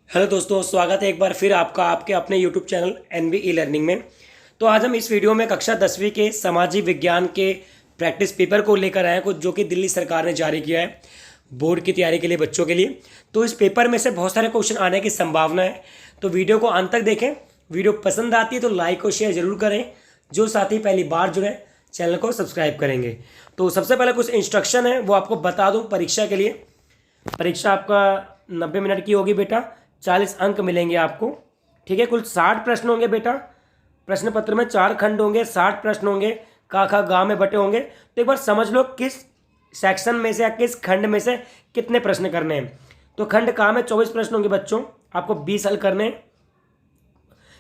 Hello दोस्तों, स्वागत है एक बार फिर आपका आपके अपने YouTube channel NV e learning में। तो आज हम इस वीडियो में कक्षा 10वीं के सामाजिक विज्ञान के प्रैक्टिस पेपर को लेकर आए हैं कुछ, जो कि दिल्ली सरकार ने जारी किया है बोर्ड की तैयारी के लिए बच्चों के लिए। तो इस पेपर में से बहुत सारे क्वेश्चन आने की संभावना है, तो वीडियो को अंत तक देखें। वीडियो पसंद आती है तो लाइक और शेयर जरूर करें। जो साथी पहली बार जुड़े चैनल को सब्सक्राइब करेंगे। तो सबसे पहले कुछ इंस्ट्रक्शन है वो आपको बता दूँ परीक्षा के लिए। परीक्षा आपका 90 मिनट की होगी बेटा, 40 अंक मिलेंगे आपको। ठीक है, कुल 60 प्रश्न होंगे बेटा। प्रश्न पत्र में 4 खंड होंगे, 60 प्रश्न होंगे, का खा गा में बटे होंगे। तो एक बार समझ लो किस सेक्शन में से या किस खंड में से कितने प्रश्न करने हैं। तो खंड का में 24 प्रश्न होंगे बच्चों, आपको 20 हल करने हैं।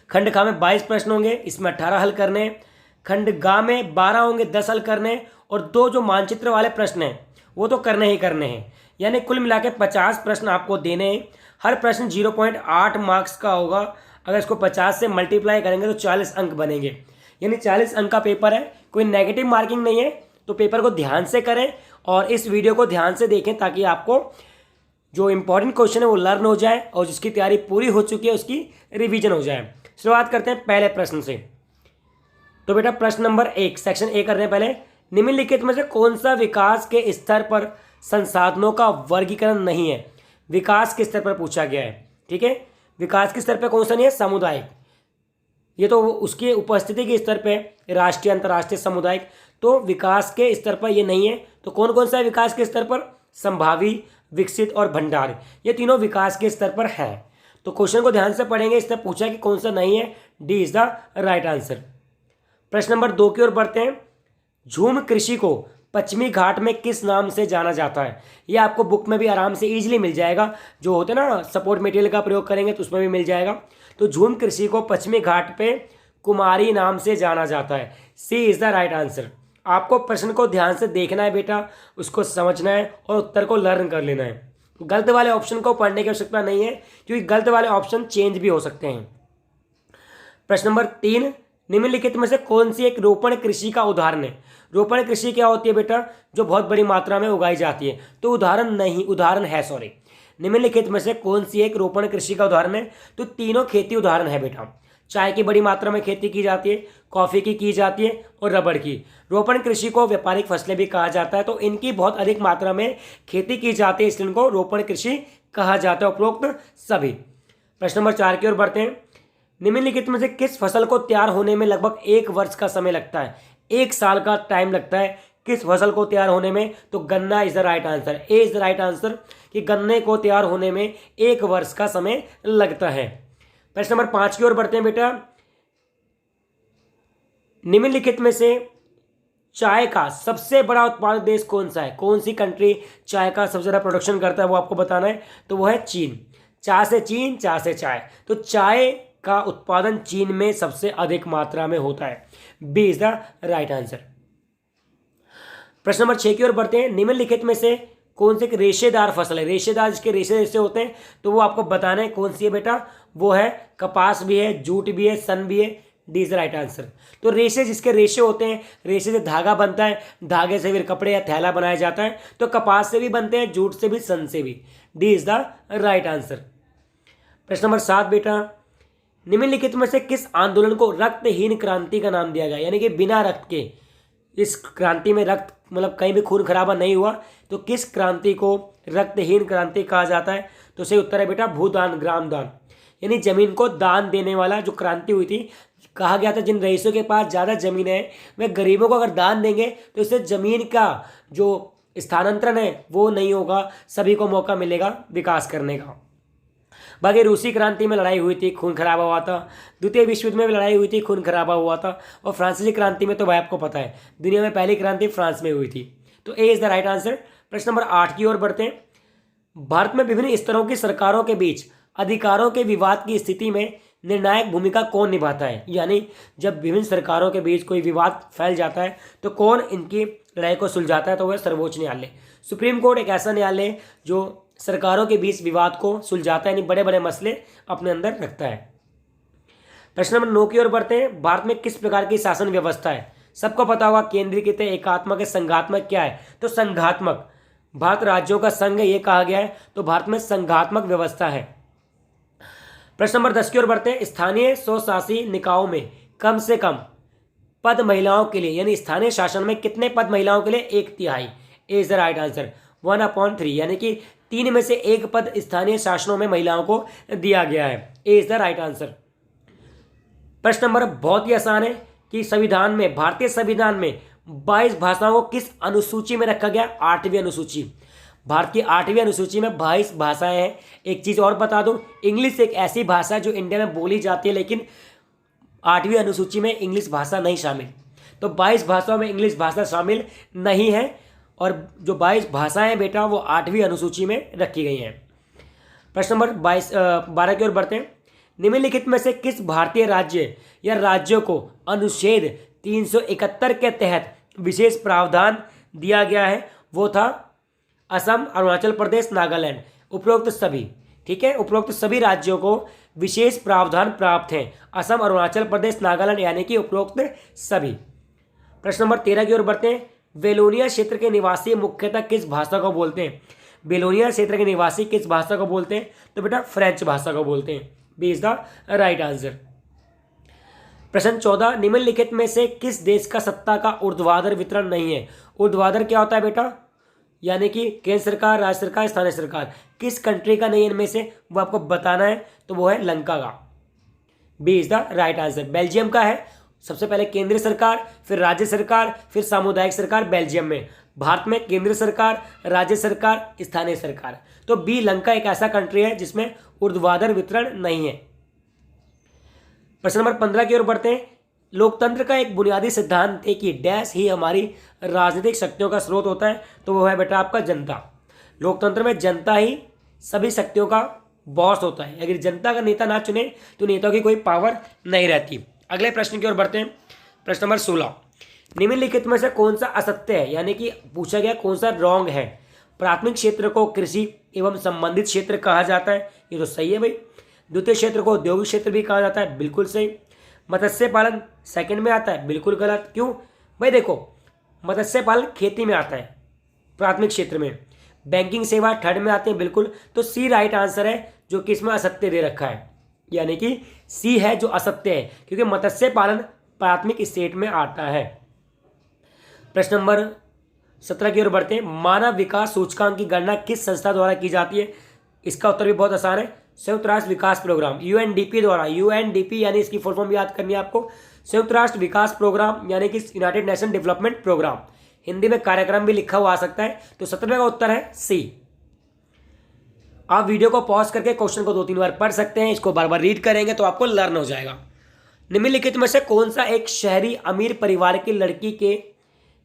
खंड का में 22 प्रश्न होंगे, इसमें 18 हल करने हैं। खंड गा में 12 होंगे, 10 हल करने हैं। और 2 जो मानचित्र वाले प्रश्न हैं वो तो करने ही करने हैं, यानी कुल मिला के 50 प्रश्न आपको देने हैं। हर प्रश्न 0.8 मार्क्स का होगा। अगर इसको 50 से मल्टीप्लाई करेंगे तो 40 अंक बनेंगे, यानी 40 अंक का पेपर है। कोई नेगेटिव मार्किंग नहीं है, तो पेपर को ध्यान से करें और इस वीडियो को ध्यान से देखें ताकि आपको जो इंपॉर्टेंट क्वेश्चन है वो लर्न हो जाए और जिसकी तैयारी पूरी हो चुकी है उसकी रिवीजन हो जाए। शुरुआत करते हैं पहले प्रश्न से। तो बेटा प्रश्न नंबर 1, सेक्शन ए करने पहले। निम्नलिखित में से कौन सा विकास के स्तर पर संसाधनों का वर्गीकरण नहीं है? विकास के स्तर पर पूछा गया है। ठीक है, विकास के स्तर पर कौन सा नहीं है? सामुदायिक। ये तो उसकी उपस्थिति के स्तर पे राष्ट्रीय, अंतर्राष्ट्रीय, सामुदायिक। तो विकास के स्तर पर ये नहीं है। तो कौन कौन सा है विकास के स्तर पर? संभावी, विकसित और भंडार, ये तीनों विकास के स्तर पर है। तो क्वेश्चन को ध्यान से पढ़ेंगे, इससे पूछा कि कौन सा नहीं है। D is the right answer. प्रश्न नंबर 2 की ओर बढ़ते हैं। झूम कृषि को पश्चिमी घाट में किस नाम से जाना जाता है? ये आपको बुक में भी आराम से इजीली मिल जाएगा, जो होते हैं ना सपोर्ट मटेरियल का प्रयोग करेंगे तो उसमें भी मिल जाएगा। तो झूम कृषि को पश्चिमी घाट पे कुमारी नाम से जाना जाता है। सी इज द राइट आंसर। आपको प्रश्न को ध्यान से देखना है बेटा, उसको समझना है और उत्तर को लर्न कर लेना है। गलत वाले ऑप्शन को पढ़ने की आवश्यकता नहीं है, क्योंकि गलत वाले ऑप्शन चेंज भी हो सकते हैं। प्रश्न नंबर 3, निम्नलिखित में से कौन सी एक रोपण कृषि का उदाहरण है? रोपण कृषि क्या होती है बेटा? जो बहुत बड़ी मात्रा में उगाई जाती है। तो उदाहरण है सॉरी। निम्नलिखित में से कौन सी एक रोपण कृषि का उदाहरण है? तो तीनों खेती उदाहरण है बेटा। चाय की बड़ी मात्रा में खेती की जाती है, कॉफी की जाती है और रबड़ की। रोपण कृषि को व्यापारिक फसलें भी कहा जाता है। तो इनकी बहुत अधिक मात्रा में खेती की जाती है, इसलिए इनको रोपण कृषि कहा जाता है, उपरोक्त सभी। प्रश्न नंबर 4 की ओर बढ़ते हैं। निम्नलिखित में से किस फसल को तैयार होने में लगभग 1 वर्ष का समय लगता है? 1 साल का टाइम लगता है किस फसल को तैयार होने में? तो गन्ना is the right answer. A is the right answer कि गन्ने को तैयार होने में 1 वर्ष का समय लगता है। प्रश्न नंबर 5 की ओर बढ़ते हैं बेटा। निम्नलिखित में से चाय का सबसे बड़ा उत्पादक देश कौन सा है? कौन सी कंट्री चाय का सबसे ज्यादा प्रोडक्शन करता है वो आपको बताना है। तो वो है चीन। चा से चीन, चा से चाय। तो चाय का उत्पादन चीन में सबसे अधिक मात्रा में होता है। B is the right answer. प्रश्न नंबर 6 की ओर बढ़ते हैं। निम्नलिखित में से कौन सी एक रेशेदार फसल है? रेशेदार जिसके रेशे जैसे होते हैं, तो वो आपको बताना है कौन सी है बेटा। वो है कपास भी है, जूट भी है, सन भी है। D is the right answer. तो रेशे जिसके रेशे होते हैं, रेशे से धागा बनता है, धागे से फिर कपड़े या थैला बनाया जाता है। तो कपास से भी बनते हैं, जूट से भी, सन से भी। D is the right answer. प्रश्न नंबर 7 बेटा। निम्नलिखित में से किस आंदोलन को रक्तहीन क्रांति का नाम दिया गया? यानी कि बिना रक्त के, इस क्रांति में रक्त मतलब कहीं भी खून खराबा नहीं हुआ, तो किस क्रांति को रक्तहीन क्रांति कहा जाता है? तो सही उत्तर है बेटा भूदान, ग्राम दान, यानी जमीन को दान देने वाला जो क्रांति हुई थी। कहा गया था जिन रईसों के पास ज़्यादा जमीन है वे गरीबों को अगर दान देंगे तो इससे जमीन का जो स्थानांतरण है वो नहीं होगा, सभी को मौका मिलेगा विकास करने का। बाकी रूसी क्रांति में लड़ाई हुई थी, खून खराबा हुआ था। द्वितीय विश्व युद्ध में भी लड़ाई हुई थी, खून खराबा हुआ था। और फ्रांसीसी क्रांति में तो भाई आपको पता है दुनिया में पहली क्रांति फ्रांस में हुई थी। तो A is the right answer. प्रश्न नंबर 8 की ओर बढ़ते हैं। भारत में विभिन्न स्तरों की सरकारों के बीच अधिकारों के विवाद की स्थिति में निर्णायक भूमिका कौन निभाता है? यानी जब विभिन्न सरकारों के बीच कोई विवाद फैल जाता है तो कौन इनकी लड़ाई को सुलझाता है? तो वह सर्वोच्च न्यायालय। सुप्रीम कोर्ट एक ऐसा न्यायालय जो सरकारों के बीच विवाद को सुलझाता है, यानी बड़े बड़े मसले अपने अंदर रखता है। प्रश्न नंबर 9 की ओर बढ़ते हैं। भारत में किस प्रकार की शासन व्यवस्था है? सबको पता होगा केंद्रीकृत, एकात्मक, संघात्मक क्या है? तो संघात्मक। भारत राज्यों का संघ ये कहा गया है, तो भारत में संघात्मक व्यवस्था है। प्रश्न नंबर 10 की ओर बढ़ते हैं। स्थानीय स्वशासी निकायों में कम से कम पद महिलाओं के लिए, यानी स्थानीय शासन में कितने पद महिलाओं के लिए? 1/3 इज द राइट आंसर, 1/3, यानी कि 3 में से 1 पद स्थानीय शासनों में महिलाओं को दिया गया है। ए इज द राइट आंसर। प्रश्न नंबर बहुत ही आसान है कि संविधान में, भारतीय संविधान में 22 भाषाओं को किस अनुसूची में रखा गया? 8वीं अनुसूची। भारत की 8वीं अनुसूची में 22 भाषाएं हैं। एक चीज और बता दूं, इंग्लिश एक ऐसी भाषा है जो इंडिया में बोली जाती है, लेकिन 8वीं अनुसूची में इंग्लिश भाषा नहीं शामिल। तो 22 भाषाओं में इंग्लिश भाषा शामिल नहीं है, और जो 22 भाषाएं हैं बेटा वो 8वीं अनुसूची में रखी गई हैं। प्रश्न नंबर 12 की ओर बढ़ते हैं। निम्नलिखित में से किस भारतीय राज्य या राज्यों को अनुच्छेद 371 के तहत विशेष प्रावधान दिया गया है? वो था असम, अरुणाचल प्रदेश, नागालैंड। उपरोक्त सभी, ठीक है, उपरोक्त सभी राज्यों को विशेष प्रावधान प्राप्त हैं। असम, अरुणाचल प्रदेश, नागालैंड, यानी कि उपरोक्त सभी। प्रश्न नंबर 13 की ओर बढ़ते हैं। बेलोनिया क्षेत्र के निवासी मुख्यतः किस भाषा को बोलते हैं? बेलोनिया क्षेत्र के निवासी किस भाषा को बोलते हैं? तो बेटा फ्रेंच भाषा को बोलते हैं। B is the right answer. प्रश्न 14, निम्नलिखित में से किस देश का सत्ता का ऊर्ध्वाधर वितरण नहीं है? ऊर्ध्वाधर क्या होता है बेटा? यानी कि केंद्र सरकार, राज्य सरकार, स्थानीय सरकार। किस कंट्री का नहीं इनमें से, वो आपको बताना है, तो वो है लंका का। B is the right answer. Belgium का है। सबसे पहले केंद्रीय सरकार, फिर राज्य सरकार, फिर सामुदायिक सरकार बेल्जियम में। भारत में केंद्र सरकार, राज्य सरकार, स्थानीय सरकार। तो बी, लंका एक ऐसा कंट्री है जिसमें ऊर्ध्वाधर वितरण नहीं है। प्रश्न नंबर 15 की ओर बढ़ते हैं। लोकतंत्र का एक बुनियादी सिद्धांत है कि डैश ही हमारी राजनीतिक शक्तियों का स्रोत होता है, तो वो है बेटा आपका जनता। लोकतंत्र में जनता ही सभी शक्तियों का बॉस होता है। अगर जनता का नेता ना चुने तो नेताओं की कोई पावर नहीं रहती। अगले प्रश्न की ओर बढ़ते हैं। प्रश्न नंबर 16, निम्नलिखित में से कौन सा असत्य है, यानी कि पूछा गया कौन सा रॉन्ग है? प्राथमिक क्षेत्र को कृषि एवं संबंधित क्षेत्र कहा जाता है, ये तो सही है भाई। द्वितीय क्षेत्र को औद्योगिक क्षेत्र भी कहा जाता है, बिल्कुल सही। मत्स्य पालन सेकंड में आता है, बिल्कुल गलत। क्यों भाई? देखो, मत्स्य पालन खेती में आता है प्राथमिक क्षेत्र में। बैंकिंग सेवा थर्ड में आते हैं, बिल्कुल। तो सी राइट आंसर है, जो कि इसमें असत्य दे रखा है, यानी कि सी है जो असत्य है, क्योंकि मत्स्य पालन प्राथमिक स्टेट में आता है। प्रश्न नंबर 17 की ओर बढ़ते हैं। मानव विकास सूचकांक की गणना किस संस्था द्वारा की जाती है? इसका उत्तर भी बहुत आसान है, संयुक्त राष्ट्र विकास प्रोग्राम, यूएनडीपी द्वारा। यूएनडीपी यानी इसकी फुल फॉर्म याद करनी है आपको, संयुक्त राष्ट्र विकास प्रोग्राम, यानी कि united nation development programme. Hindi में कार्यक्रम भी लिखा हुआ आ सकता है। तो 17वें का उत्तर है सी। आप वीडियो को पॉज करके क्वेश्चन को 2-3 बार पढ़ सकते हैं, इसको बार बार रीड करेंगे तो आपको लर्न हो जाएगा। निम्नलिखित में से कौन सा एक शहरी अमीर परिवार की लड़की के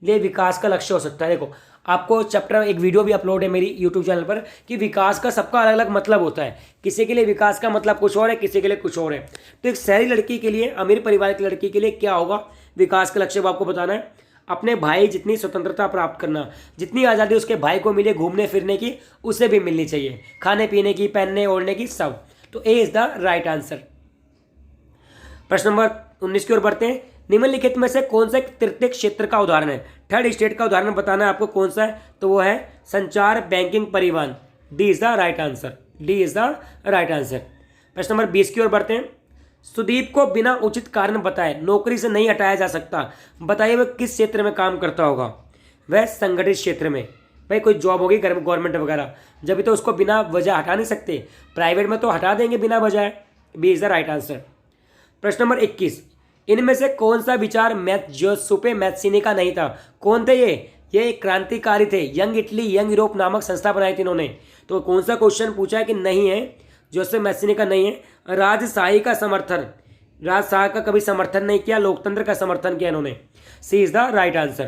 लिए विकास का लक्ष्य हो सकता है? देखो, आपको चैप्टर एक वीडियो भी अपलोड है मेरी यूट्यूब चैनल पर कि विकास का सबका अलग अलग मतलब होता है। किसी के लिए विकास का मतलब कुछ और है, किसी के लिए कुछ और है। तो एक शहरी लड़की के लिए, अमीर परिवार की लड़की के लिए क्या होगा विकास का लक्ष्य, वो आपको बताना है। अपने भाई जितनी स्वतंत्रता प्राप्त करना, जितनी आज़ादी उसके भाई को मिले घूमने फिरने की, उसे भी मिलनी चाहिए, खाने पीने की, पहनने ओढ़ने की, सब। तो A is the right answer. प्रश्न नंबर 19 की ओर बढ़ते हैं। निम्नलिखित में से कौन सा तृतीय क्षेत्र का उदाहरण है? थर्ड स्टेट का उदाहरण बताना है आपको कौन सा है, तो वो है संचार, बैंकिंग, परिवहन। D is the right answer. D is the right answer. प्रश्न नंबर 20 की ओर बढ़ते हैं। सुदीप को बिना उचित कारण बताए नौकरी से नहीं हटाया जा सकता, बताइए वह किस क्षेत्र में काम करता होगा? वह संगठित क्षेत्र में। भाई कोई जॉब होगी गवर्नमेंट वगैरह, जब भी तो उसको बिना वजह हटा नहीं सकते, प्राइवेट में तो हटा देंगे बिना वजह। B is the right answer. प्रश्न नंबर 21, इनमें से कौन सा विचार जोसेफे मैत्सिनी का नहीं था? कौन थे ये एक क्रांतिकारी थे, यंग इटली यंग यूरोप नामक संस्था बनाई थी इन्होंने। तो कौन सा क्वेश्चन पूछा है कि नहीं है, जोसेफ मैत्सिनी का नहीं है। राजशाही का समर्थन, राजशाही का कभी समर्थन नहीं किया, लोकतंत्र का समर्थन किया इन्होंने। सी इज द राइट आंसर।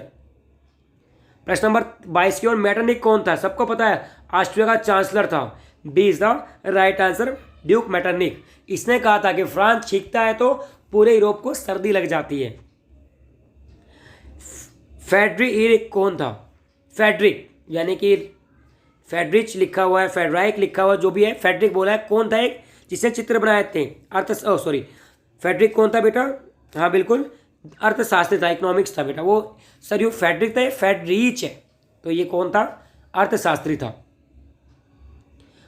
प्रश्न नंबर 22 की ओर, मैटरनिक कौन था? सबको पता है, ऑस्ट्रिया का चांसलर था। B is the right answer, duke Metternich. इसने कहा था कि फ्रांस छींकता है तो पूरे यूरोप को सर्दी लग जाती है। फेडरिक कौन था? फेडरिक यानी कि फेडरिच लिखा हुआ है, फेडराइक लिखा हुआ, जो भी है, फेडरिक बोला है। कौन था एक जिसने चित्र बनाए थे? फेडरिक कौन था बेटा? हाँ बिल्कुल, अर्थशास्त्री था, इकोनॉमिक्स था बेटा वो। सर यू फेडरिक था, फेडरिच है, तो ये कौन था? अर्थशास्त्री था।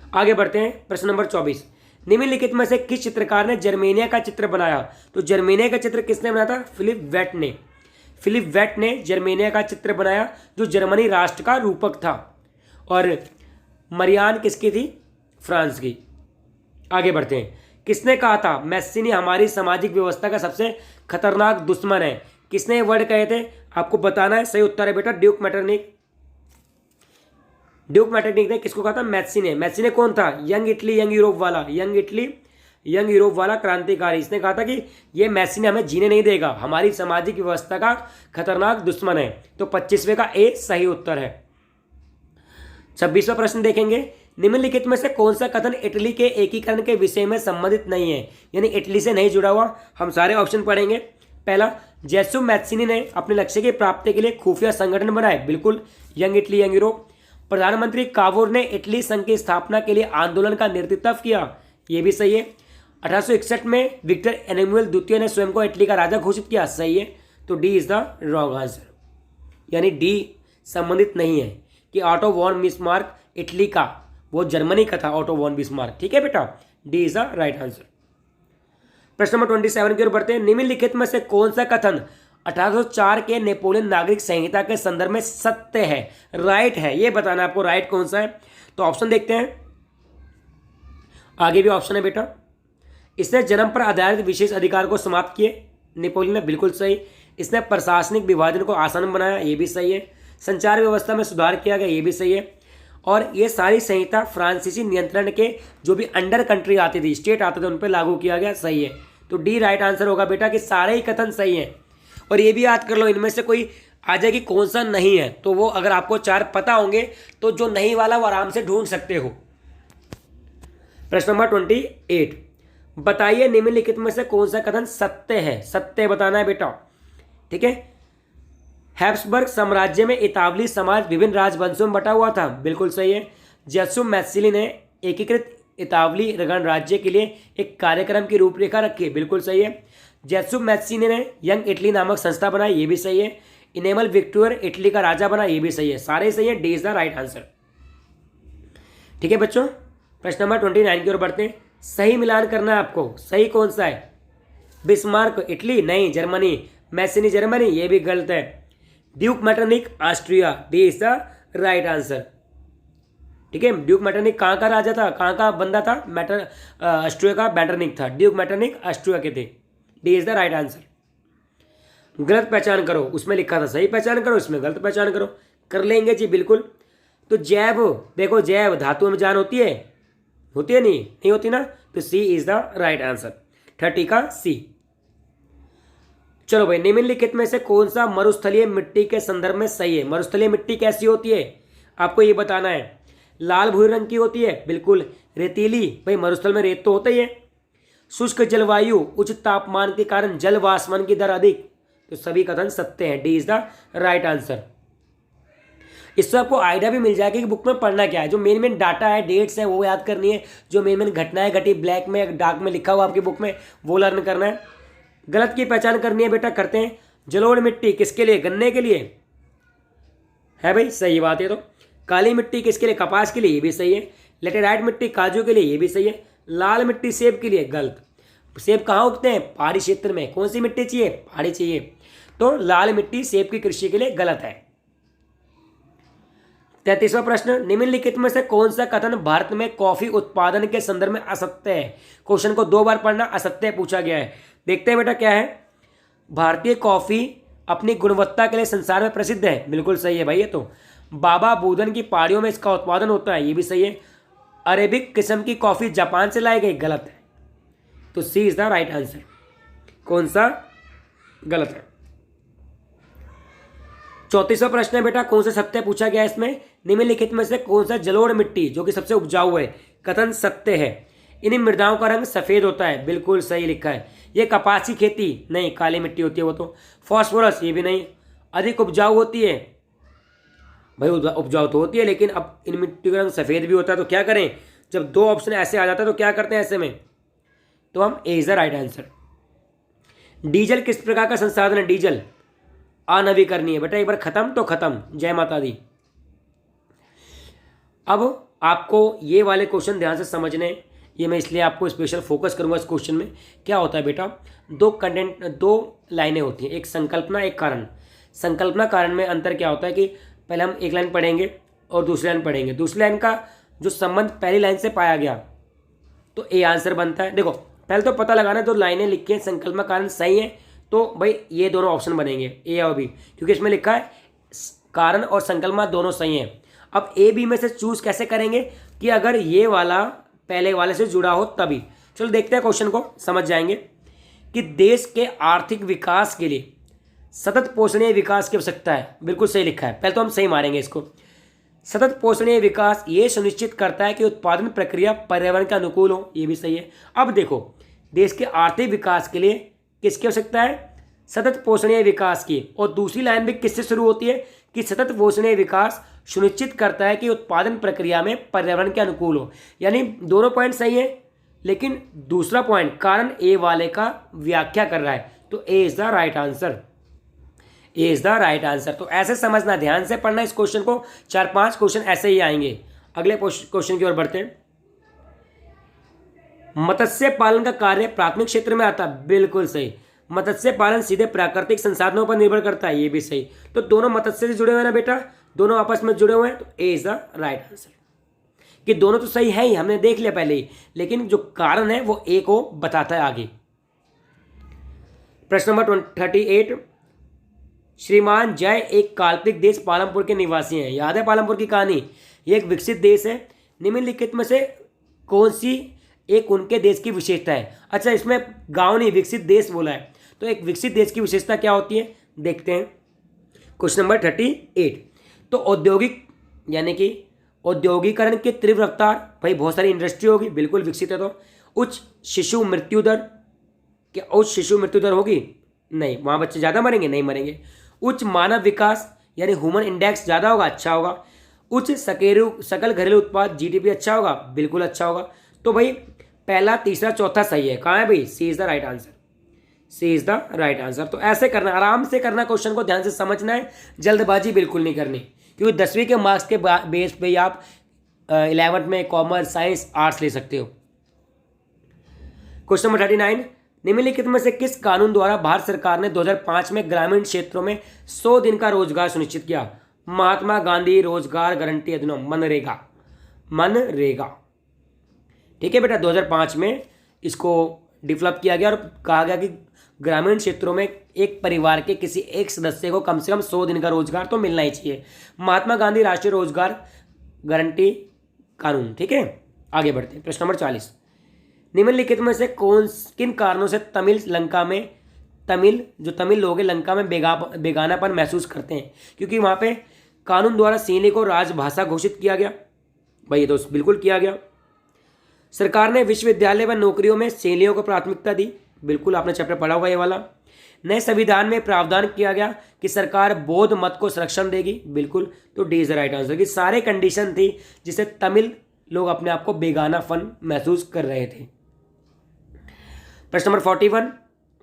आगे बढ़ते हैं। प्रश्न नंबर 24, निम्नलिखित में से किस चित्रकार ने जर्मेनिया का चित्र बनाया? तो जर्मेनिया का चित्र किसने बनाया था? फिलिप वेट ने। फिलिप वेट ने जर्मेनिया का चित्र बनाया, जो जर्मनी राष्ट्र का रूपक था। और मरियान किसकी थी? फ्रांस की। आगे बढ़ते हैं। किसने कहा था मैस्सिनी हमारी सामाजिक व्यवस्था का सबसे खतरनाक दुश्मन है? किसने ये वर्ड कहे थे? आपको बताना है। सही उत्तर है बेटा ड्यूक मेटरनिक। ड्यूक मेटरनिक ने किसको कहा था? मैस्सिनी। मैस्सिनी कौन था? यंग इटली यंग यूरोप वाला, यंग इटली यंग यूरोप वाला क्रांतिकारी। इसने कहा था कि ये मैस्सिनी हमें जीने नहीं देगा, हमारी सामाजिक व्यवस्था का खतरनाक दुश्मन है। तो 25वें का ए सही उत्तर है। 26वां प्रश्न देखेंगे। निम्नलिखित में से कौन सा कथन इटली के एकीकरण के विषय में संबंधित नहीं है, यानी इटली से नहीं जुड़ा हुआ? हम सारे ऑप्शन पढ़ेंगे। पहला, जेसु मैत्सिनी ने अपने लक्ष्य की प्राप्ति के लिए खुफिया संगठन बनाए, बिल्कुल यंग इटली यंग यूरोप। प्रधानमंत्री कावूर ने इटली संघ की स्थापना के लिए आंदोलन का नेतृत्व किया, यह भी सही है। 1861 में विक्टर एनुअल द्वितीय ने स्वयं को इटली का राजा घोषित किया, सही है। तो D is the wrong answer, यानी डी संबंधित नहीं है कि ऑटो वॉन बिस्मार्क इटली का, वो जर्मनी का था ऑटो वॉन बिस्मार्क। ठीक है बेटा, D is the right answer. प्रश्न नंबर 27 की ओर बढ़ते हैं। निम्नलिखित में से कौन सा कथन 1804 के नेपोलियन नागरिक संहिता के संदर्भ में सत्य है, राइट है? ये बताना आपको राइट कौन सा है। तो ऑप्शन देखते हैं, आगे भी ऑप्शन है बेटा। इसने जन्म पर आधारित विशेष अधिकार को समाप्त किए, नेपोलियन ने, बिल्कुल सही। इसने प्रशासनिक विभाजन को आसान बनाया, ये भी सही है। संचार व्यवस्था में सुधार किया गया, ये भी सही है। और ये सारी संहिता फ्रांसीसी नियंत्रण के जो भी अंडर कंट्री आती थी, स्टेट आते थे, उन पर लागू किया गया, सही है। तो डी राइट आंसर होगा बेटा कि सारे ही कथन सही हैं। और ये भी याद कर लो, इनमें से कोई आ जाए कि कौन सा नहीं है, तो वो अगर आपको 4 पता होंगे तो जो नहीं वाला वो आराम से ढूंढ सकते हो। प्रश्न नंबर 28, बताइए निम्नलिखित में से कौन सा कथन सत्य है? सत्य बताना है बेटा, ठीक है। हैब्सबर्ग साम्राज्य में इतावली समाज विभिन्न राजवंशों में बटा हुआ था, बिल्कुल सही है। जेसु मैत्सिनी ने एकीकृत इतावली गणराज्य के लिए एक कार्यक्रम की रूपरेखा रखी, बिल्कुल सही है। जेसु मैत्सिनी ने यंग इटली नामक संस्था बनाई, ये भी सही है। इनेमल विक्टोर इटली का राजा बना, ये भी सही है। सारे सही है, D is the right answer. ठीक है बच्चों, प्रश्न नंबर 29 की ओर बढ़ते हैं। सही मिलान करना है आपको, सही कौन सा है? बिस्मार्क इटली नहीं, जर्मनी। मैस्सिनी जर्मनी, ये भी गलत है। Duke Metternich Austria, D is the right answer. ठीक है, ड्यूक मेटरनिक कहाँ का राजा था, कहाँ का बंदा था? ऑस्ट्रिया का मेटरनिक था। ड्यूक मेटरनिक ऑस्ट्रिया के थे, D is the right answer. गलत पहचान करो, उसमें लिखा था सही पहचान करो, इसमें गलत पहचान करो। कर लेंगे जी बिल्कुल। तो जैव देखो, जैव धातु में जान होती है, होती है नहीं होती ना? तो सी इज द राइट आंसर, 30 का सी। चलो भाई, निम्नलिखित में से कौन सा मरुस्थलीय मिट्टी के संदर्भ में सही है? मरुस्थलीय मिट्टी कैसी होती है आपको ये बताना है। लाल भूरे रंग की होती है, बिल्कुल। रेतीली, भाई मरुस्थल में रेत तो होता ही है। शुष्क जलवायु, उच्च तापमान के कारण जल वाष्पन की दर अधिक, तो सभी कथन सत्य हैं, D is the right answer. इससे आपको आइडिया भी मिल जाएगा कि बुक में पढ़ना क्या है। जो मेन मेन डाटा है, डेट्स है, वो याद करनी है। जो मेन मेन घटनाएं घटी ब्लैक में डार्क में लिखा हुआ आपकी बुक में, वो लर्न करना है। गलत की पहचान करनी है बेटा, करते हैं। जलोढ़ मिट्टी किसके लिए? गन्ने के लिए है भाई, सही बात है। तो काली मिट्टी किसके लिए? कपास के लिए, ये भी सही है। लेटेराइट मिट्टी काजू के लिए, ये भी सही है। लाल मिट्टी सेब के लिए, गलत। सेब कहाँ उगते हैं? पहाड़ी क्षेत्र में। कौन सी मिट्टी चाहिए? पहाड़ी चाहिए। तो लाल मिट्टी सेब की कृषि के लिए गलत है। 33वां प्रश्न, निम्नलिखित में से कौन सा कथन भारत में कॉफी उत्पादन के संदर्भ में असत्य है? क्वेश्चन को 2 बार पढ़ना, असत्य पूछा गया है। देखते हैं बेटा क्या है। भारतीय कॉफी अपनी गुणवत्ता के लिए संसार में प्रसिद्ध है, बिल्कुल सही है भाई ये तो। बाबा बूदन की पहाड़ियों में इसका उत्पादन होता है, ये भी सही है। अरेबिक किस्म की कॉफी जापान से लाई गई, गलत है। तो सी इज द राइट आंसर। कौन सा? गलत है। 34वां प्रश्न है बेटा, कौन सा सत्य पूछा गया है इसमें? निम्नलिखित में से कौन सा जलोढ़ मिट्टी जो कि सबसे उपजाऊ है, कथन सत्य है? इन मृदाओं का रंग सफेद होता है, बिल्कुल सही लिखा है। ये कपास की खेती नहीं, काली मिट्टी होती है वो तो। फॉस्फोरस, ये भी नहीं। अधिक उपजाऊ होती है, भाई उपजाऊ तो होती है, लेकिन अब इन मिट्टी का रंग सफेद भी होता है। तो क्या करें, जब 2 ऑप्शन ऐसे आ जाता है तो क्या करते हैं ऐसे में? तो हम A is the right answer. Diesel किस प्रकार का संसाधन है? डीजल अनवीकरणीय है बेटा, एक बार खत्म तो खत्म, जय माता दी। अब आपको ये वाले क्वेश्चन ध्यान से समझने, ये मैं इसलिए आपको स्पेशल फोकस करूंगा इस क्वेश्चन में। क्या होता है बेटा, दो लाइनें होती हैं, एक संकल्पना एक कारण। संकल्पना कारण में अंतर क्या होता है कि पहले हम एक लाइन पढ़ेंगे और दूसरी लाइन पढ़ेंगे, दूसरी लाइन का जो संबंध पहली लाइन से पाया गया तो ए आंसर बनता है। देखो पहले तो पता लगाना, दो लाइनें लिखी हैं संकल्पना कारण सही है तो भाई ये दोनों ऑप्शन बनेंगे ए और बी, क्योंकि इसमें लिखा है कारण और संकल्पना दोनों सही हैं। अब ए बी में से चूज कैसे करेंगे कि अगर ये वाला पहले वाले से जुड़ा हो तभी। चलो देखते हैं क्वेश्चन को, समझ जाएंगे कि देश के आर्थिक विकास के लिए सतत पोषणीय विकास की आवश्यकता है। बिल्कुल सही लिखा है, पहले तो हम सही मारेंगे इसको। सतत पोषणीय विकास ये सुनिश्चित करता है कि उत्पादन प्रक्रिया पर्यावरण के अनुकूल हो, ये भी सही है। अब देखो देश के आर्थिक विकास के लिए किसकी आवश्यकता है, सतत पोषणीय विकास की। और दूसरी लाइन भी किससे शुरू होती है कि सतत पोषणीय विकास सुनिश्चित करता है कि उत्पादन प्रक्रिया में पर्यावरण के अनुकूल हो। यानी दोनों पॉइंट सही है, लेकिन दूसरा पॉइंट कारण ए वाले का व्याख्या कर रहा है, तो A is the right answer. A is the right answer. तो ऐसे समझना, ध्यान से पढ़ना इस क्वेश्चन को, 4-5 क्वेश्चन ऐसे ही आएंगे। अगले क्वेश्चन की ओर बढ़ते हैं। मत्स्य पालन का कार्य प्राथमिक क्षेत्र में आता है, बिल्कुल सही। मत्स्य पालन सीधे प्राकृतिक संसाधनों पर निर्भर करता है, ये भी सही। तो दोनों मत्स्य से जुड़े हुए ना बेटा, दोनों आपस में जुड़े हुए हैं, तो A is the right answer. कि दोनों तो सही है ही, हमने देख लिया पहले ही, लेकिन जो कारण है वो ए को बताता है आगे। प्रश्न नंबर 38, श्रीमान जय एक काल्पनिक देश पालमपुर के निवासी हैं। याद है पालमपुर की कहानी, ये एक विकसित देश है। निम्नलिखित में से कौन सी एक उनके देश की विशेषता है। अच्छा इसमें गांव नहीं विकसित देश बोला है, तो एक विकसित देश की विशेषता क्या होती है देखते हैं। क्वेश्चन नंबर 38, तो औद्योगिक यानी कि औद्योगिकरण की तीव्र रफ्तार, भाई बहुत सारी इंडस्ट्री होगी, बिल्कुल विकसित है। तो उच्च शिशु मृत्यु दर, क्या उच्च शिशु मृत्यु दर होगी, नहीं, वहाँ बच्चे ज़्यादा मरेंगे, नहीं मरेंगे। उच्च मानव विकास यानी ह्यूमन इंडेक्स ज़्यादा होगा, अच्छा होगा। उच्च सकल घरेलू उत्पाद जीडीपी अच्छा होगा, बिल्कुल अच्छा होगा। तो भाई पहला तीसरा चौथा सही है, कहाँ है भाई, C is the right answer. C is the right answer. तो ऐसे करना, आराम से करना, क्वेश्चन को ध्यान से समझना है, जल्दबाजी बिल्कुल नहीं करनी, क्योंकि 10वीं के मार्क्स के बेस पे आप 11th में कॉमर्स साइंस आर्ट्स ले सकते हो। क्वेश्चन नंबर 39, निम्नलिखित में से किस कानून द्वारा भारत सरकार ने 2005 में ग्रामीण क्षेत्रों में 100 दिन का रोजगार सुनिश्चित किया। महात्मा गांधी रोजगार गारंटी अधिनियम, मनरेगा। मनरेगा, ठीक है बेटा, 2005 में इसको डेवलप किया गया और कहा गया कि ग्रामीण क्षेत्रों में एक परिवार के किसी एक सदस्य को कम से कम 100 दिन का रोजगार तो मिलना ही चाहिए। महात्मा गांधी राष्ट्रीय रोजगार गारंटी कानून, ठीक है। आगे बढ़ते हैं। प्रश्न नंबर 40, निम्नलिखित में से किन कारणों से तमिल लोग लंका में बेगानापन महसूस करते हैं। क्योंकि वहाँ पे कानून द्वारा सिंहली को राजभाषा घोषित किया गया, भाई ये तो बिल्कुल किया गया। सरकार ने विश्वविद्यालय व नौकरियों में सिंहलियों को प्राथमिकता दी, बिल्कुल आपने चैप्टर पढ़ा हुआ ये वाला। नए संविधान में प्रावधान किया गया कि सरकार बौद्ध मत को संरक्षण देगी, बिल्कुल, तो D is the right answer. कि सारे कंडीशन थी जिससे तमिल लोग अपने आप को बेगानापन महसूस कर रहे थे। प्रश्न नंबर 41,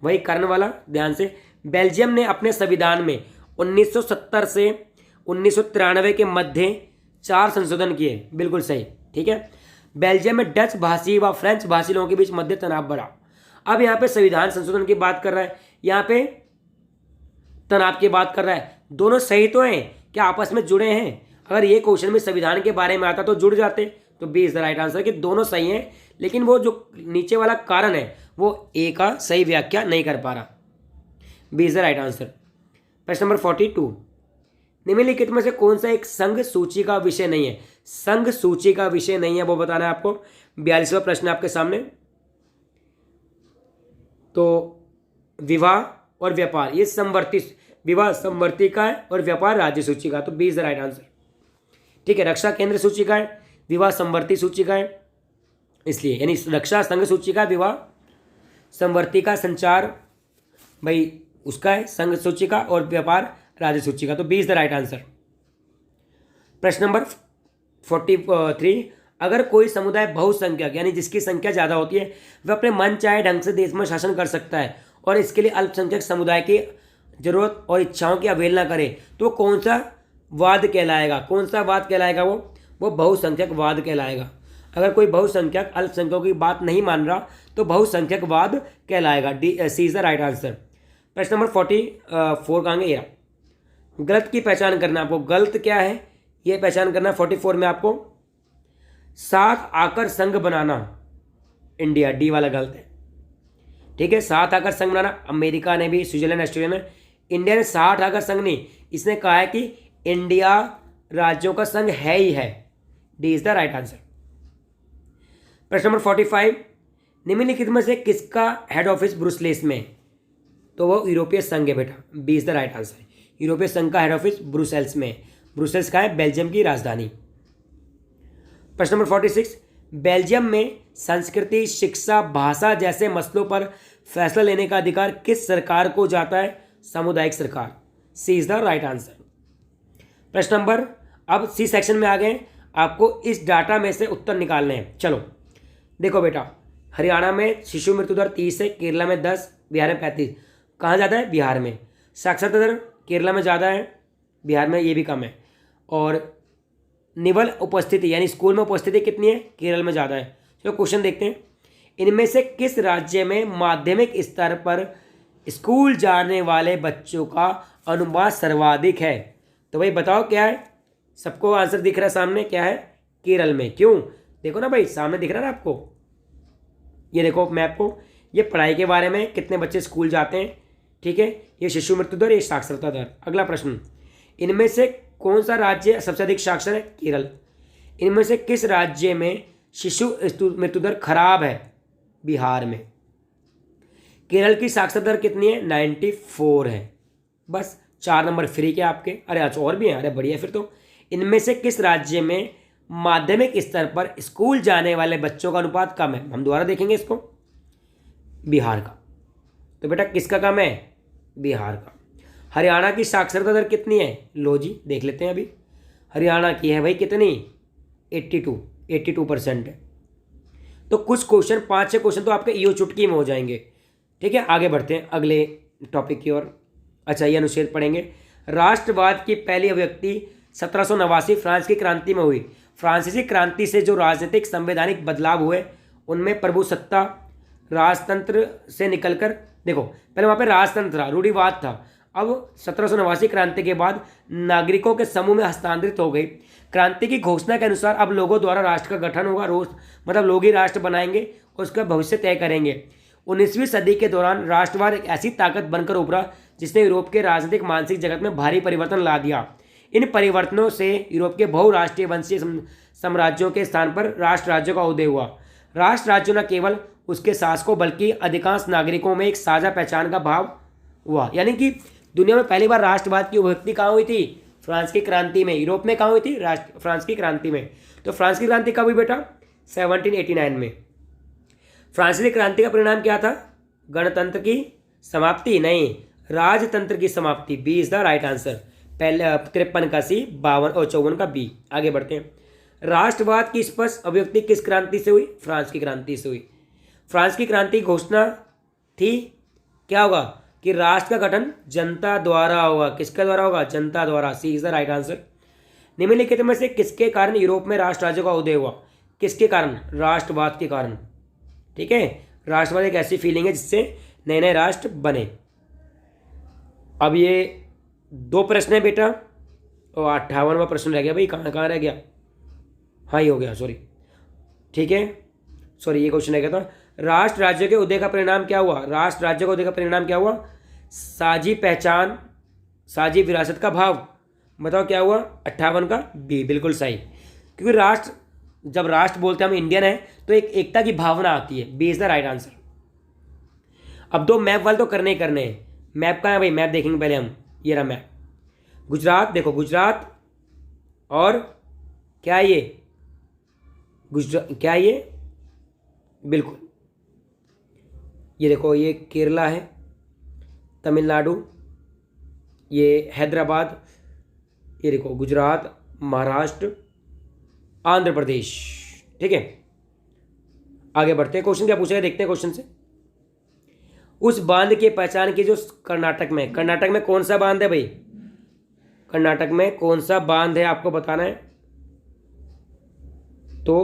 वही कारण वाला, ध्यान से। बेल्जियम ने अपने संविधान में 1970 से 1993 के मध्य 4 संशोधन किए, बिल्कुल सही, ठीक है। बेल्जियम में डच भाषी व फ्रेंच भाषी लोगों के बीच मध्य तनाव बढ़ा। अब यहाँ पे संविधान संशोधन की बात कर रहा है, यहाँ पे तनाव की बात कर रहा है। दोनों सही तो हैं, क्या आपस में जुड़े हैं? अगर ये क्वेश्चन में संविधान के बारे में आता तो जुड़ जाते, तो B is the right answer. कि दोनों सही हैं, लेकिन वो जो नीचे वाला कारण है वो ए का सही व्याख्या नहीं कर पा रहा। B is the right answer. प्रश्न नंबर 42, निम्नलिखित में से कौन सा एक संघ सूची का विषय नहीं है। संघ सूची का विषय नहीं है वो बताना है आपको। 42वां प्रश्न आपके सामने। तो विवाह और व्यापार ये समवर्ती, विवाह समवर्ती का है और व्यापार राज्य सूची का, तो B is the right answer, ठीक है। रक्षा केंद्र सूची का है, विवाह समवर्ती सूची का है, इसलिए यानी रक्षा संघ सूची का, विवाह समवर्ती का, संचार भाई उसका है संघ सूची का, और व्यापार राज्य सूची का, तो B is the right answer. प्रश्न नंबर 43, अगर कोई समुदाय बहुसंख्यक यानी जिसकी संख्या ज़्यादा होती है वह अपने मन चाहे ढंग से देश में शासन कर सकता है और इसके लिए अल्पसंख्यक समुदाय की जरूरत और इच्छाओं की अवहेलना करे, तो कौन सा वाद कहलाएगा? कौन सा वाद कहलाएगा? वो बहुसंख्यक वाद कहलाएगा। अगर कोई बहुसंख्यक अल्पसंख्यकों की बात नहीं मान रहा तो बहुसंख्यकवाद कहलाएगा। D C is the right answer. प्रश्न नंबर 44 कहांगे ये गलत की पहचान करना। आपको गलत क्या है ये पहचान करना। 44 में आपको साथ आकर संघ बनाना, इंडिया डी वाला गलत है। ठीक है, साथ आकर संघ बनाना अमेरिका ने भी, स्विट्जरलैंड, ऑस्ट्रेलिया ने। इंडिया ने साथ आकर संघ नहीं, इसने कहा है कि इंडिया राज्यों का संघ है ही है। D is the right answer. प्रश्न नंबर 45 निम्नलिखित में से किसका हेड ऑफिस ब्रुसेल्स में? तो वो यूरोपीय संघ है बेटा। B is the right answer. यूरोपीय संघ का हेड ऑफिस ब्रुसेल्स में। ब्रुसेल्स का है बेल्जियम की राजधानी। प्रश्न नंबर 46 बेल्जियम में संस्कृति, शिक्षा, भाषा जैसे मसलों पर फैसला लेने का अधिकार किस सरकार को जाता है? सामुदायिक सरकार। सी इज द राइट आंसर। प्रश्न नंबर, अब सी सेक्शन में आ गए। आपको इस डाटा में से उत्तर निकालने हैं। चलो देखो बेटा, हरियाणा में शिशु मृत्यु दर 30 है, केरला में 10, बिहार में 35। कहाँ ज़्यादा है? बिहार में। साक्षरता दर केरला में ज़्यादा है, बिहार में ये भी कम है। और निवल उपस्थिति यानी स्कूल में उपस्थिति कितनी है? केरल में ज़्यादा है। चलो क्वेश्चन देखते हैं। इनमें से किस राज्य में माध्यमिक स्तर पर स्कूल जाने वाले बच्चों का अनुपात सर्वाधिक है? तो भाई बताओ क्या है? सबको आंसर दिख रहा है सामने, क्या है? केरल में। क्यों? देखो ना भाई, सामने दिख रहा है ना आपको, ये देखो मैप को। ये पढ़ाई के बारे में, कितने बच्चे स्कूल जाते हैं। ठीक है, ये शिशु मृत्यु दर, ये साक्षरता दर। अगला प्रश्न, इनमें से कौन सा राज्य सबसे अधिक साक्षर है? केरल। इनमें से किस राज्य में शिशु मृत्यु दर खराब है? बिहार में। केरल की साक्षरता दर कितनी है? 94 है। बस 4 नंबर फ्री के आपके। अरे अच्छा, और भी हैं? अरे बढ़िया। फिर तो इनमें से किस राज्य में माध्यमिक स्तर पर स्कूल जाने वाले बच्चों का अनुपात कम है? हम दोबारा देखेंगे इसको। बिहार का। तो बेटा किसका कम है? बिहार का। हरियाणा की साक्षरता दर कितनी है? लो जी देख लेते हैं अभी। हरियाणा की है भाई कितनी? 82% है। तो कुछ क्वेश्चन, 5-6 क्वेश्चन तो आपके ईओ चुटकी में हो जाएंगे। ठीक है, आगे बढ़ते हैं अगले टॉपिक की ओर। अच्छा, ये अनुच्छेद पढ़ेंगे। राष्ट्रवाद की पहली अभिव्यक्ति 1789 फ्रांस की क्रांति में हुई। फ्रांसीसी क्रांति से जो राजनीतिक संवैधानिक बदलाव हुए उनमें प्रभुसत्ता, राजतंत्र से निकलकर, देखो पहले वहाँ पे राजतंत्र था, रूढ़िवाद था। अब 1789 क्रांति के बाद नागरिकों के समूह में हस्तांतरित हो गई। क्रांति की घोषणा के अनुसार अब लोगों द्वारा राष्ट्र का गठन होगा। रोज मतलब लोग ही राष्ट्र बनाएंगे, उसका भविष्य तय करेंगे। 19वीं सदी के दौरान राष्ट्रवाद एक ऐसी ताकत बनकर उभरा जिसने यूरोप के राजनीतिक मानसिक जगत में भारी परिवर्तन ला दिया। इन परिवर्तनों से यूरोप के बहुराष्ट्रीय वंशीय साम्राज्यों के स्थान पर राष्ट्र राज्यों का उदय हुआ। राष्ट्र राज्यों न केवल उसके शासकों बल्कि अधिकांश नागरिकों में एक साझा पहचान का भाव हुआ। यानी कि दुनिया में पहली बार राष्ट्रवाद की अभिव्यक्ति कहाँ हुई थी? फ्रांस की क्रांति में। यूरोप में कहाँ हुई थी? फ्रांस की क्रांति में। तो फ्रांस की क्रांति कब हुई बेटा? 1789 में। फ्रांसीसी क्रांति का परिणाम क्या था? गणतंत्र की समाप्ति? नहीं, राजतंत्र की समाप्ति। B is the right answer. पहले 53 का सी, 52 और 54 का बी। आगे बढ़ते हैं। राष्ट्रवाद की स्पष्ट अभिव्यक्ति किस क्रांति से हुई? फ्रांस की क्रांति से हुई। फ्रांस की क्रांति की घोषणा थी क्या होगा? कि राष्ट्र का गठन जनता द्वारा होगा। किसके द्वारा होगा? जनता द्वारा। सी इज द राइट आंसर। निम्नलिखित में से किसके कारण यूरोप में राष्ट्र राज्यों का उदय हुआ? किसके कारण? राष्ट्रवाद के कारण। ठीक है, राष्ट्रवाद एक ऐसी फीलिंग है जिससे नए नए राष्ट्र बने। अब ये 2 प्रश्न है बेटा, और 58वां प्रश्न रह गया भाई। कहाँ रह गया? हाँ ये हो गया, सॉरी। ठीक है, सॉरी, ये क्वेश्चन रह गया था। राष्ट्र राज्य के उदय का परिणाम क्या हुआ? राष्ट्र राज्य का उदय का परिणाम क्या हुआ? साझी पहचान, साझी विरासत का भाव। बताओ क्या हुआ? 58 का बी, बिल्कुल सही। क्योंकि राष्ट्र, जब राष्ट्र बोलते हैं हम इंडियन है तो एक एकता की भावना आती है। B is the right answer. अब 2 मैप वाले तो करने ही करने हैं। मैप कहाँ है भाई? मैप देखेंगे पहले हम। ये रहा मैप। गुजरात, देखो गुजरात, और क्या है ये? गुजरात क्या है ये? बिल्कुल ये देखो, ये केरला है, तमिलनाडु, ये हैदराबाद, ये देखो गुजरात, महाराष्ट्र, आंध्र प्रदेश। ठीक है, आगे बढ़ते हैं। क्वेश्चन क्या पूछेगा देखते हैं क्वेश्चन से। उस बांध की पहचान की जो कर्नाटक में कौन सा बांध है भाई? कर्नाटक में कौन सा बांध है आपको बताना है। तो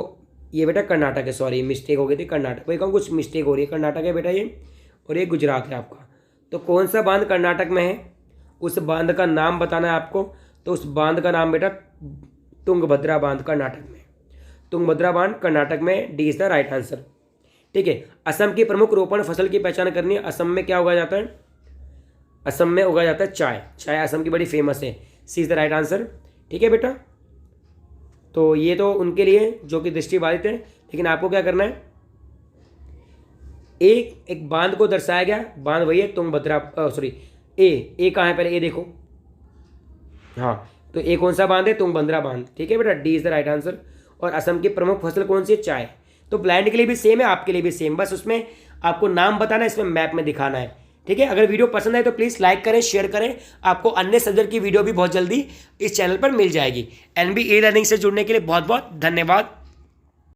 ये बेटा कर्नाटक है, सॉरी मिस्टेक हो गई थी, कर्नाटक वही कहूँ, कुछ मिस्टेक हो रही है, कर्नाटक है बेटा ये, और ये गुजरात है आपका। तो कौन सा बांध कर्नाटक में है, उस बांध का नाम बताना है आपको। तो उस बांध का नाम बेटा तुंगभद्रा बांध कर्नाटक में, तुंगभद्रा बांध कर्नाटक में, D is the right answer. ठीक है। असम की प्रमुख रोपण फसल की पहचान करनी है। असम में क्या उगाया जाता है, असम में उगाया जाता है चाय, चाय असम की बड़ी फेमस है, सी इज द राइट आंसर। ठीक है बेटा, तो ये तो उनके लिए जो कि दृष्टिबाधित है, लेकिन आपको क्या करना है, एक बांध को दर्शाया गया, बांध वही है तुंगभद्रा, सॉरी ए कहाँ है पहले, ए देखो, हाँ तो ए कौन सा बांध है, तुंगभद्रा बांध। ठीक है बेटा, D is the right answer. और असम की प्रमुख फसल कौन सी है, चाय। तो ब्लाइंड के लिए भी सेम है, आपके लिए भी सेम, बस उसमें आपको नाम बताना है, इसमें मैप में दिखाना है। ठीक है, अगर वीडियो पसंद आए तो प्लीज़ लाइक करें, शेयर करें। आपको अन्य सब्जेक्ट की वीडियो भी बहुत जल्दी इस चैनल पर मिल जाएगी। एनबी ई लर्निंग से जुड़ने के लिए बहुत बहुत धन्यवाद।